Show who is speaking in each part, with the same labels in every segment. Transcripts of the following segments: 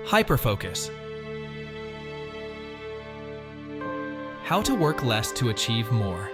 Speaker 1: Hyperfocus. How to work less to achieve more.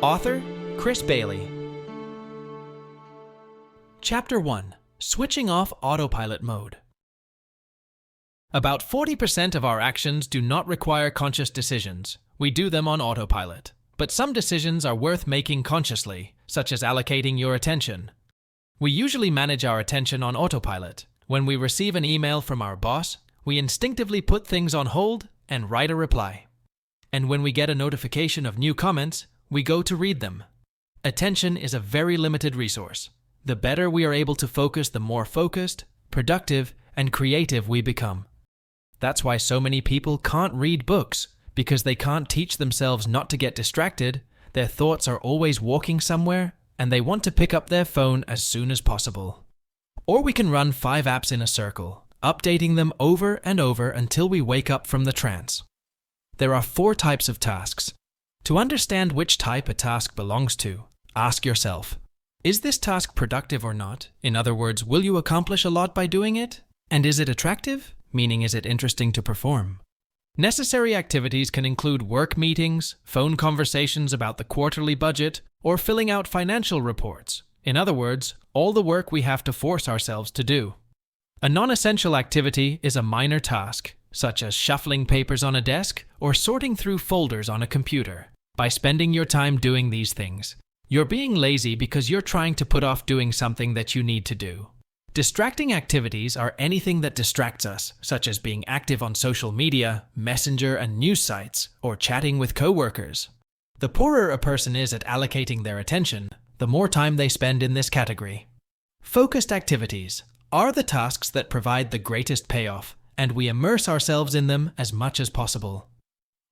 Speaker 1: Author, Chris Bailey. Chapter 1. Switching off autopilot mode. About 40% of our actions do not require conscious decisions. We do them on autopilot. But some decisions are worth making consciously, such as allocating your attention. We usually manage our attention on autopilot. When we receive an email from our boss, we instinctively put things on hold and write a reply. And when we get a notification of new comments, we go to read them. Attention is a very limited resource. The better we are able to focus, the more focused, productive, and creative we become. That's why so many people can't read books, because they can't teach themselves not to get distracted. Their thoughts are always walking somewhere, and they want to pick up their phone as soon as possible. Or we can run 5 apps in a circle, updating them over and over until we wake up from the trance. There are 4 types of tasks. To understand which type a task belongs to, ask yourself, is this task productive or not? In other words, will you accomplish a lot by doing it? And is it attractive? Meaning, is it interesting to perform? Necessary activities can include work meetings, phone conversations about the quarterly budget, or filling out financial reports. In other words, all the work we have to force ourselves to do. A non-essential activity is a minor task, such as shuffling papers on a desk or sorting through folders on a computer. By spending your time doing these things, you're being lazy because you're trying to put off doing something that you need to do. Distracting activities are anything that distracts us, such as being active on social media, messenger and news sites, or chatting with coworkers. The poorer a person is at allocating their attention, the more time they spend in this category. Focused activities are the tasks that provide the greatest payoff, and we immerse ourselves in them as much as possible.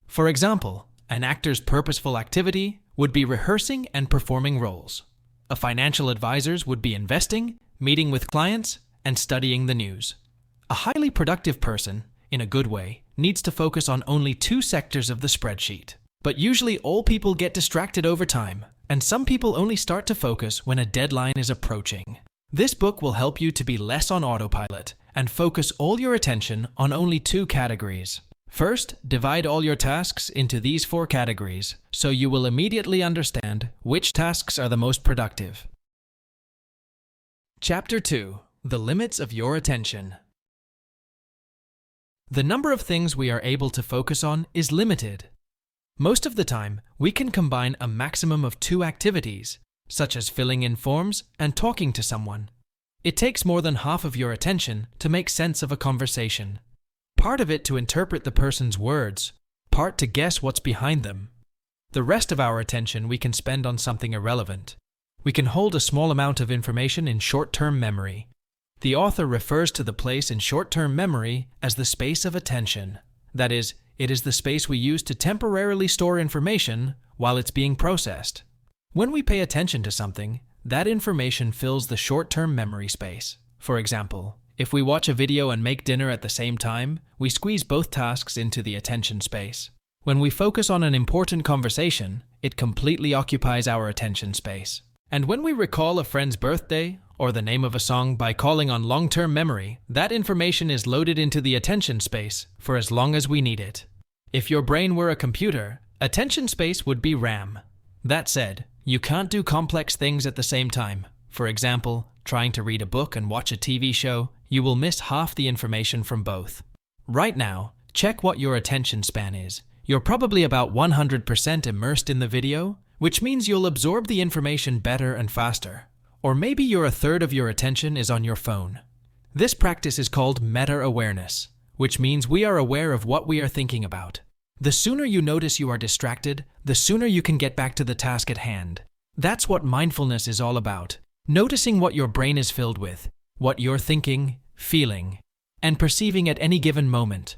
Speaker 1: For example, an actor's purposeful activity would be rehearsing and performing roles. A financial advisor's would be investing, meeting with clients, and studying the news. A highly productive person, in a good way, needs to focus on only 2 sectors of the spreadsheet. But usually all people get distracted over time, and some people only start to focus when a deadline is approaching. This book will help you to be less on autopilot and focus all your attention on only 2 categories. First, divide all your tasks into these 4 categories, so you will immediately understand which tasks are the most productive. Chapter 2. The limits of your attention. The number of things we are able to focus on is limited. Most of the time, we can combine a maximum of 2 activities, such as filling in forms and talking to someone. It takes more than half of your attention to make sense of a conversation. Part of it to interpret the person's words, part to guess what's behind them. The rest of our attention we can spend on something irrelevant. We can hold a small amount of information in short-term memory. The author refers to the place in short-term memory as the space of attention. That is, it is the space we use to temporarily store information while it's being processed. When we pay attention to something, that information fills the short-term memory space. For example, if we watch a video and make dinner at the same time, we squeeze both tasks into the attention space. When we focus on an important conversation, it completely occupies our attention space. And when we recall a friend's birthday or the name of a song by calling on long-term memory, that information is loaded into the attention space for as long as we need it. If your brain were a computer, attention space would be RAM. That said, you can't do complex things at the same time. For example, trying to read a book and watch a TV show, you will miss half the information from both. Right now, check what your attention span is. You're probably about 100% immersed in the video, which means you'll absorb the information better and faster. Or maybe you're a third of your attention is on your phone. This practice is called meta-awareness, which means we are aware of what we are thinking about. The sooner you notice you are distracted, the sooner you can get back to the task at hand. That's what mindfulness is all about. Noticing what your brain is filled with, what you're thinking, feeling, and perceiving at any given moment.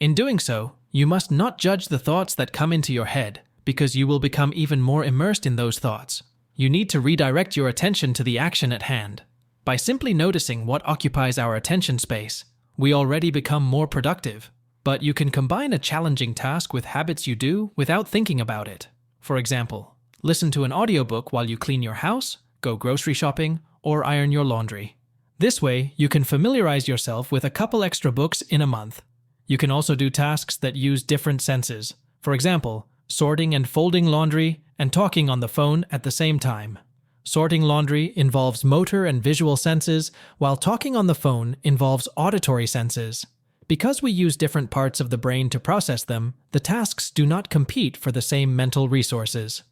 Speaker 1: In doing so, you must not judge the thoughts that come into your head, because you will become even more immersed in those thoughts. You need to redirect your attention to the action at hand. By simply noticing what occupies our attention space, we already become more productive. But you can combine a challenging task with habits you do without thinking about it. For example, listen to an audiobook while you clean your house, go grocery shopping, or iron your laundry. This way, you can familiarize yourself with a couple extra books in a month. You can also do tasks that use different senses. For example, sorting and folding laundry and talking on the phone at the same time. Sorting laundry involves motor and visual senses, while talking on the phone involves auditory senses. Because we use different parts of the brain to process them, the tasks do not compete for the same mental resources.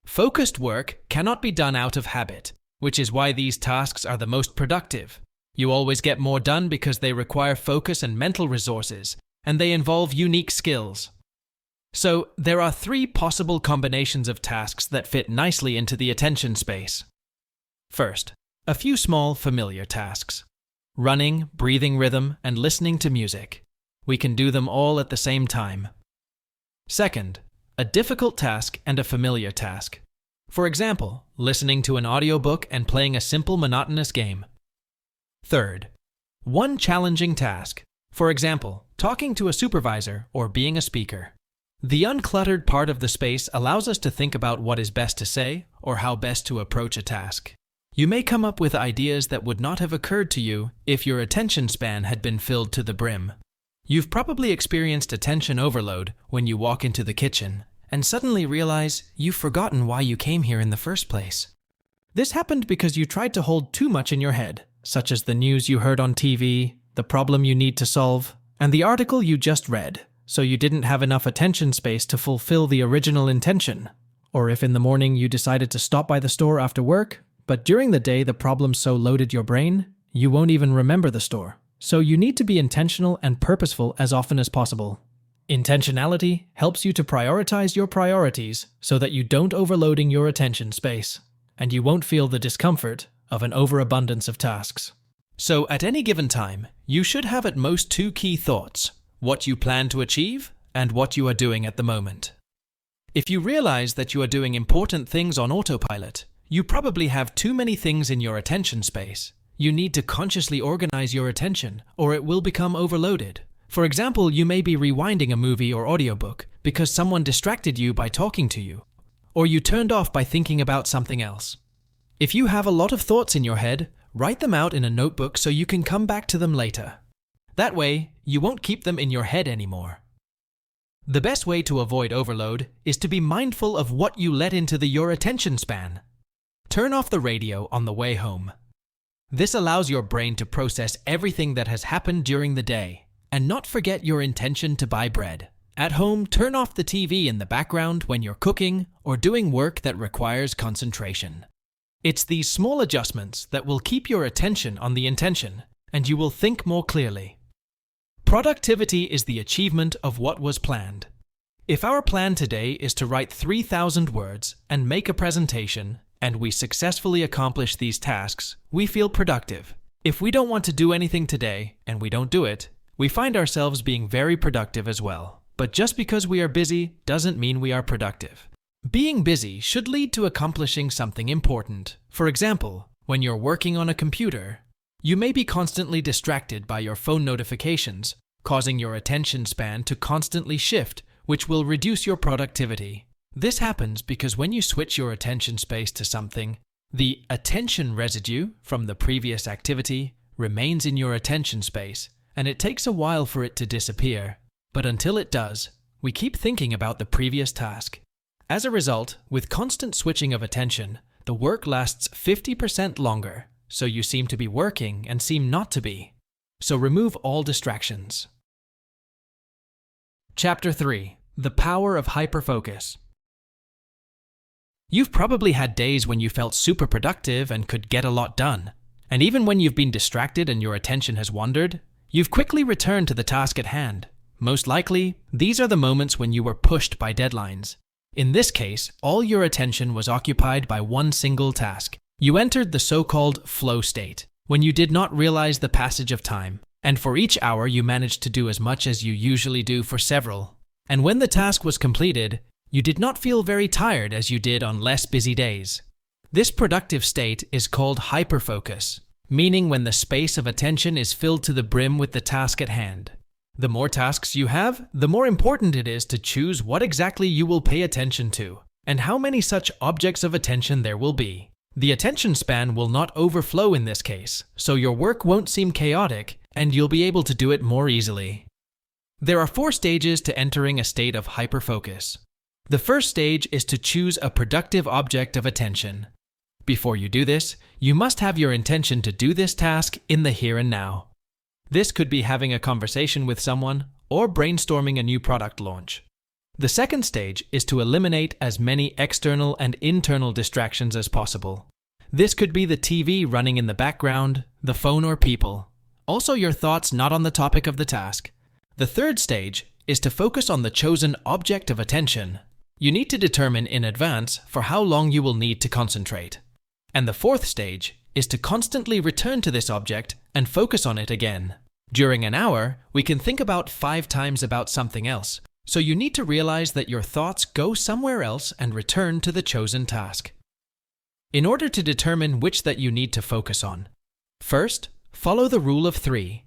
Speaker 1: Focused work cannot be done out of habit, which is why these tasks are the most productive. You always get more done because they require focus and mental resources, and they involve unique skills. So, there are 3 possible combinations of tasks that fit nicely into the attention space. First, a few small, familiar tasks. Running, breathing rhythm, and listening to music. We can do them all at the same time. Second, a difficult task and a familiar task. For example, listening to an audiobook and playing a simple monotonous game. Third, one challenging task. For example, talking to a supervisor or being a speaker. The uncluttered part of the space allows us to think about what is best to say or how best to approach a task. You may come up with ideas that would not have occurred to you if your attention span had been filled to the brim. You've probably experienced attention overload when you walk into the kitchen and suddenly realize you've forgotten why you came here in the first place. This happened because you tried to hold too much in your head, such as the news you heard on TV, the problem you need to solve, and the article you just read. So you didn't have enough attention space to fulfill the original intention. Or if in the morning you decided to stop by the store after work, but during the day the problem so loaded your brain, you won't even remember the store. So you need to be intentional and purposeful as often as possible. Intentionality helps you to prioritize your priorities so that you don't overloading your attention space, and you won't feel the discomfort of an overabundance of tasks. So at any given time, you should have at most 2 key thoughts: what you plan to achieve, and what you are doing at the moment. If you realize that you are doing important things on autopilot, you probably have too many things in your attention space. You need to consciously organize your attention, or it will become overloaded. For example, you may be rewinding a movie or audiobook because someone distracted you by talking to you, or you turned off by thinking about something else. If you have a lot of thoughts in your head, write them out in a notebook so you can come back to them later. That way, you won't keep them in your head anymore. The best way to avoid overload is to be mindful of what you let into your attention span. Turn off the radio on the way home. This allows your brain to process everything that has happened during the day and not forget your intention to buy bread. At home, turn off the TV in the background when you're cooking or doing work that requires concentration. It's these small adjustments that will keep your attention on the intention, and you will think more clearly. Productivity is the achievement of what was planned. If our plan today is to write 3,000 words and make a presentation, and we successfully accomplish these tasks, we feel productive. If we don't want to do anything today, and we don't do it, we find ourselves being very productive as well. But just because we are busy doesn't mean we are productive. Being busy should lead to accomplishing something important. For example, when you're working on a computer, you may be constantly distracted by your phone notifications, causing your attention span to constantly shift, which will reduce your productivity. This happens because when you switch your attention space to something, the attention residue from the previous activity remains in your attention space, and it takes a while for it to disappear. But until it does, we keep thinking about the previous task. As a result, with constant switching of attention, the work lasts 50% longer, so you seem to be working and seem not to be. So remove all distractions. Chapter 3. The Power of Hyperfocus. You've probably had days when you felt super productive and could get a lot done. And even when you've been distracted and your attention has wandered, you've quickly returned to the task at hand. Most likely, these are the moments when you were pushed by deadlines. In this case, all your attention was occupied by one single task. You entered the so-called flow state, when you did not realize the passage of time. And for each hour, you managed to do as much as you usually do for several. And when the task was completed, you did not feel very tired as you did on less busy days. This productive state is called hyperfocus, meaning when the space of attention is filled to the brim with the task at hand. The more tasks you have, the more important it is to choose what exactly you will pay attention to, and how many such objects of attention there will be. The attention span will not overflow in this case, so your work won't seem chaotic and you'll be able to do it more easily. There are 4 stages to entering a state of hyperfocus. The first stage is to choose a productive object of attention. Before you do this, you must have your intention to do this task in the here and now. This could be having a conversation with someone or brainstorming a new product launch. The second stage is to eliminate as many external and internal distractions as possible. This could be the TV running in the background, the phone or people. Also your thoughts not on the topic of the task. The third stage is to focus on the chosen object of attention. You need to determine in advance for how long you will need to concentrate. And the fourth stage is to constantly return to this object and focus on it again. During an hour, we can think about 5 times about something else, so you need to realize that your thoughts go somewhere else and return to the chosen task. In order to determine which that you need to focus on, first, follow the rule of 3.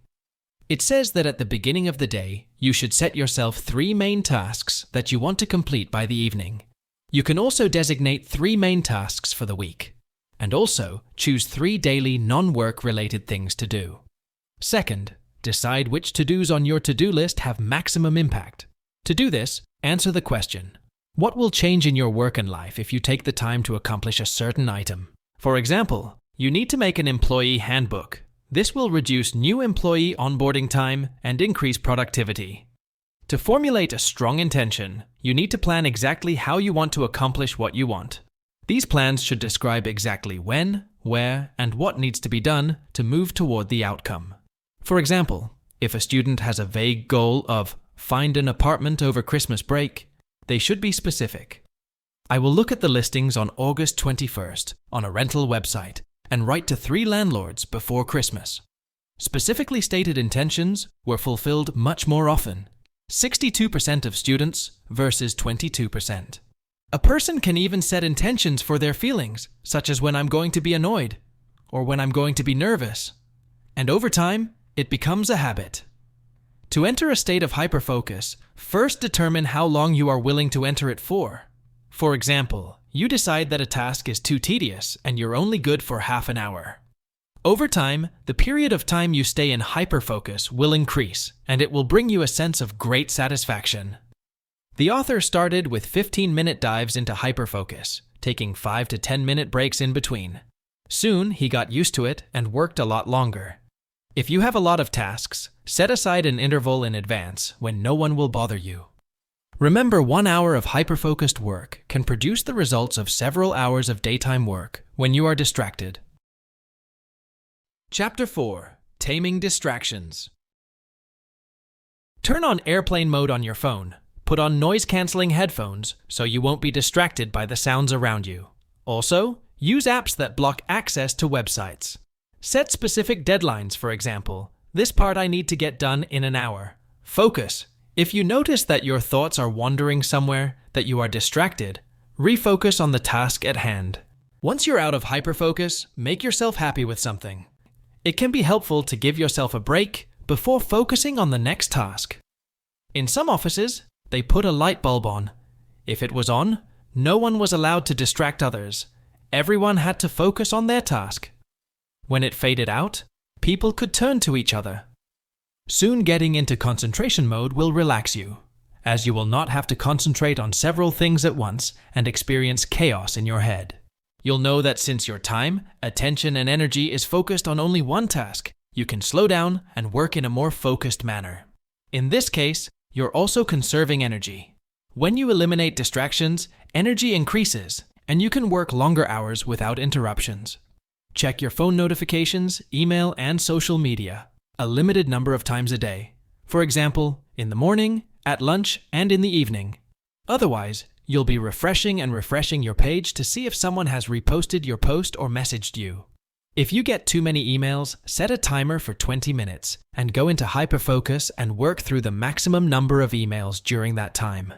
Speaker 1: It says that at the beginning of the day, you should set yourself 3 main tasks that you want to complete by the evening. You can also designate 3 main tasks for the week, and also choose 3 daily non-work related things to do. Second, decide which to-dos on your to-do list have maximum impact. To do this, answer the question, what will change in your work and life if you take the time to accomplish a certain item? For example, you need to make an employee handbook. This will reduce new employee onboarding time and increase productivity. To formulate a strong intention, you need to plan exactly how you want to accomplish what you want. These plans should describe exactly when, where, and what needs to be done to move toward the outcome. For example, if a student has a vague goal of find an apartment over Christmas break, they should be specific. I will look at the listings on August 21st on a rental website and write to 3 landlords before Christmas. Specifically stated intentions were fulfilled much more often, 62% of students versus 22%. A person can even set intentions for their feelings, such as when I'm going to be annoyed or when I'm going to be nervous. And over time, it becomes a habit. To enter a state of hyperfocus, first determine how long you are willing to enter it for. For example, you decide that a task is too tedious and you're only good for half an hour. Over time, the period of time you stay in hyperfocus will increase, and it will bring you a sense of great satisfaction. The author started with 15-minute dives into hyperfocus, taking 5 to 10-minute breaks in between. Soon, he got used to it and worked a lot longer. If you have a lot of tasks, set aside an interval in advance when no one will bother you. Remember, 1 hour of hyperfocused work can produce the results of several hours of daytime work when you are distracted. Chapter 4. Taming Distractions. Turn on airplane mode on your phone. Put on noise-canceling headphones so you won't be distracted by the sounds around you. Also, use apps that block access to websites. Set specific deadlines, for example. This part I need to get done in an hour. Focus. If you notice that your thoughts are wandering somewhere, that you are distracted, refocus on the task at hand. Once you're out of hyperfocus, make yourself happy with something. It can be helpful to give yourself a break before focusing on the next task. In some offices, they put a light bulb on. If it was on, no one was allowed to distract others. Everyone had to focus on their task. When it faded out, people could turn to each other. Soon getting into concentration mode will relax you, as you will not have to concentrate on several things at once and experience chaos in your head. You'll know that since your time, attention, and energy is focused on only one task, you can slow down and work in a more focused manner. In this case, you're also conserving energy. When you eliminate distractions, energy increases, and you can work longer hours without interruptions. Check your phone notifications, email, and social media a limited number of times a day. For example, in the morning, at lunch, and in the evening. Otherwise, you'll be refreshing your page to see if someone has reposted your post or messaged you. If you get too many emails, set a timer for 20 minutes and go into hyperfocus and work through the maximum number of emails during that time.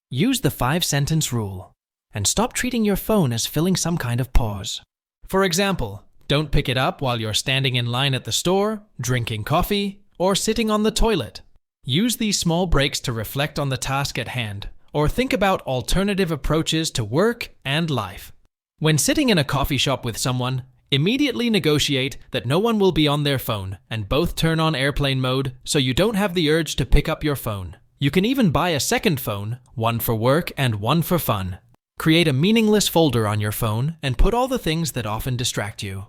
Speaker 1: Use the 5-sentence rule and stop treating your phone as filling some kind of pause. For example, don't pick it up while you're standing in line at the store, drinking coffee, or sitting on the toilet. Use these small breaks to reflect on the task at hand, or think about alternative approaches to work and life. When sitting in a coffee shop with someone, immediately negotiate that no one will be on their phone and both turn on airplane mode so you don't have the urge to pick up your phone. You can even buy a second phone, one for work and one for fun. Create a meaningless folder on your phone and put all the things that often distract you.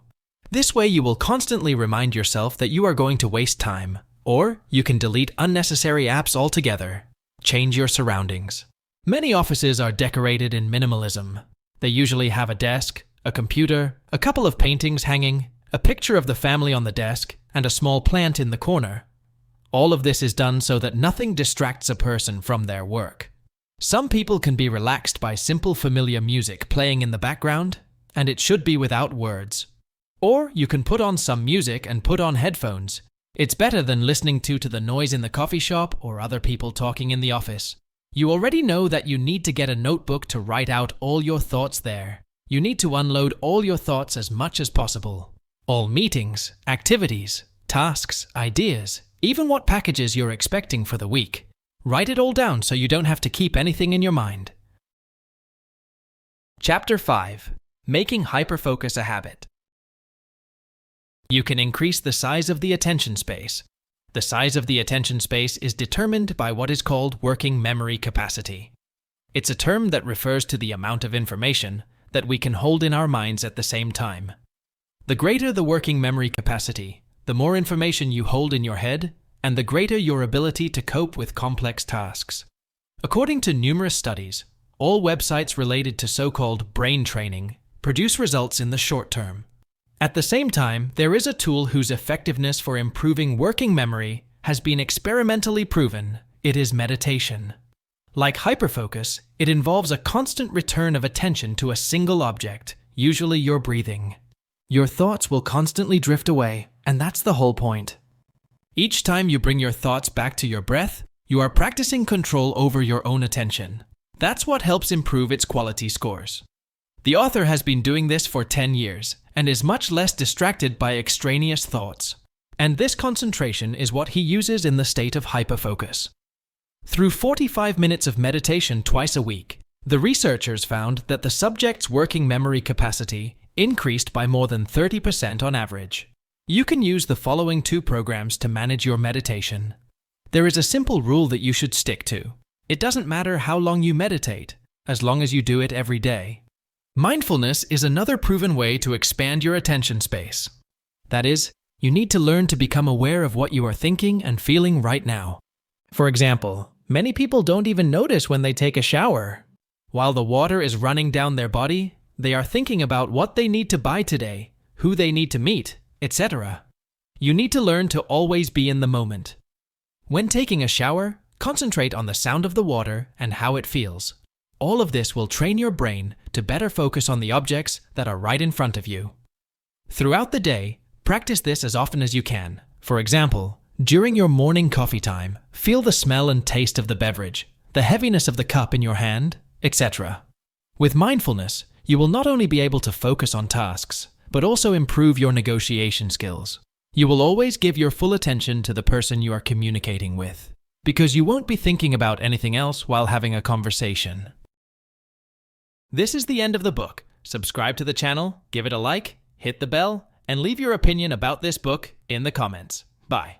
Speaker 1: This way you will constantly remind yourself that you are going to waste time. Or you can delete unnecessary apps altogether. Change your surroundings. Many offices are decorated in minimalism. They usually have a desk, a computer, a couple of paintings hanging, a picture of the family on the desk, and a small plant in the corner. All of this is done so that nothing distracts a person from their work. Some people can be relaxed by simple familiar music playing in the background, and it should be without words. Or you can put on some music and put on headphones. It's better than listening to the noise in the coffee shop or other people talking in the office. You already know that you need to get a notebook to write out all your thoughts there. You need to unload all your thoughts as much as possible. All meetings, activities, tasks, ideas, even what packages you're expecting for the week. Write it all down so you don't have to keep anything in your mind. Chapter 5. Making Hyperfocus a Habit. You can increase the size of the attention space. The size of the attention space is determined by what is called working memory capacity. It's a term that refers to the amount of information that we can hold in our minds at the same time. The greater the working memory capacity, the more information you hold in your head, and the greater your ability to cope with complex tasks. According to numerous studies, all websites related to so-called brain training produce results in the short term. At the same time, there is a tool whose effectiveness for improving working memory has been experimentally proven. It is meditation. Like hyperfocus, it involves a constant return of attention to a single object, usually your breathing. Your thoughts will constantly drift away, and that's the whole point. Each time you bring your thoughts back to your breath, you are practicing control over your own attention. That's what helps improve its quality scores. The author has been doing this for 10 years and is much less distracted by extraneous thoughts. And this concentration is what he uses in the state of hyperfocus. Through 45 minutes of meditation twice a week, the researchers found that the subject's working memory capacity increased by more than 30% on average. You can use the following 2 programs to manage your meditation. There is a simple rule that you should stick to. It doesn't matter how long you meditate, as long as you do it every day. Mindfulness is another proven way to expand your attention space. That is, you need to learn to become aware of what you are thinking and feeling right now. For example, many people don't even notice when they take a shower. While the water is running down their body, they are thinking about what they need to buy today, who they need to meet, etc. You need to learn to always be in the moment. When taking a shower, concentrate on the sound of the water and how it feels. All of this will train your brain to better focus on the objects that are right in front of you. Throughout the day, practice this as often as you can. For example, during your morning coffee time, feel the smell and taste of the beverage, the heaviness of the cup in your hand, etc. With mindfulness, you will not only be able to focus on tasks, but also improve your negotiation skills. You will always give your full attention to the person you are communicating with, because you won't be thinking about anything else while having a conversation. This is the end of the book. Subscribe to the channel, give it a like, hit the bell, and leave your opinion about this book in the comments. Bye.